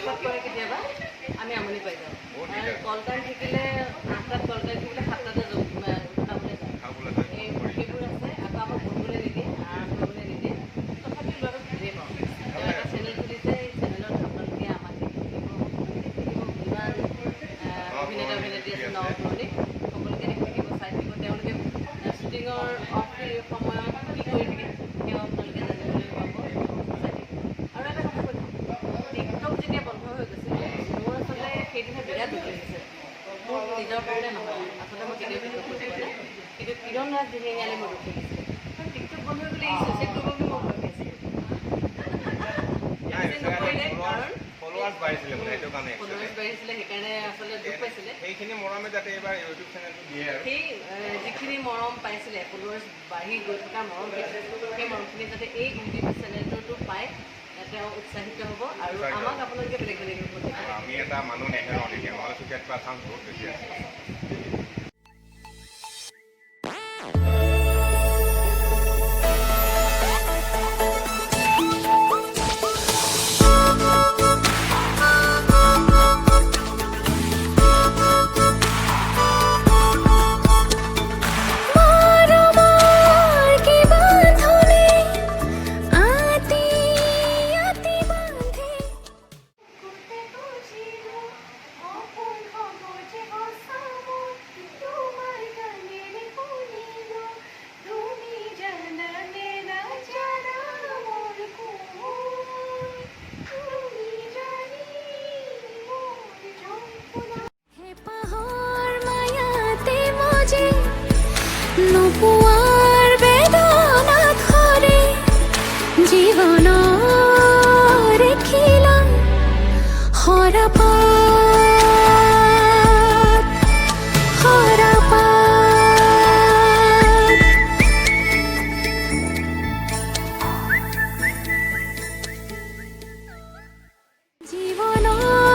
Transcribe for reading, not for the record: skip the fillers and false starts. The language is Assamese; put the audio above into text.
উৎপাত কৰে কেতিয়াবা আমি আমনি পাই যাওঁ। কল টাইম থাকিলে 8টাত কল টাইম থাকিলে 7টাতে খাবলৈ যায়। সেইবোৰ আছে। আকৌ আমাক পঢ়িবলৈ নিদিয়ে, আৰাম কৰিবলৈ নিদিয়ে। তথাপিও ল'ৰাটোক বুজিয়ে পাওঁ। তেওঁ এটা চেনেল খুলিছে, এই চেনেলত আপোনালোকে আমাক দেখিব যিমান অভিনেতা অভিনেত্ৰী আছে নপুৰণি সকলোকে দেখি থাকিব, চাই থাকিব। তেওঁলোকে শ্বুটিঙৰ অফ সময়ত কি কৰি থাকে সেয়াও আপোনালোকে জানিবলৈ পাব, চাই থাকিব। আৰু এটা কথা কৈ থওঁ, টিকটক যেতিয়া বন্ধ হৈ গৈছিল মোৰ আচলতে সেইদিনা বিৰাট দুখ লাগিছে। মোৰ নিজৰ কাৰণে নহয়, আচলতে মই কেতিয়াও টিকটক কৰিব নাই, কিন্তু কিৰণ ৰাজ দিহিঙীয়ালে মোৰ দুখ লাগিছিলে। কাৰণ টিকটক বন্ধ হৈ গ'লে এই ছ'চিয়েল কৰিব বুলি মই ভয় পাইছিলোঁ। ফলোৱাৰ্ছ বাঢ়িছিলে সেইকাৰণে আচলতে দুখ পাইছিলে। সেইখিনি মৰমে যাতে এইবাৰ ইউটিউব চেনেলটো দিয়ে আৰু সেই যিখিনি মৰম পাইছিলে, ফলোৱাৰ্ছ বাঢ়ি গৈ থকা মৰম, সেই মৰমখিনি যাতে এই ইউটিউব চেনেলটোতো পায়, তেওঁ উৎসাহিত হ'ব আৰু আমাক আপোনালোকে বেলেগ বেলেগ ৰূপত আমি এটা মানুহ নেহেৰাওঁ নেকি, আমাৰ চুকীয়াত পোৱা চান্স বহুত বেছি আছে। নোপোৱাৰ বেদনা খৰে জীৱনৰ খিলা সৰাপাত সৰাপাত জীৱনৰ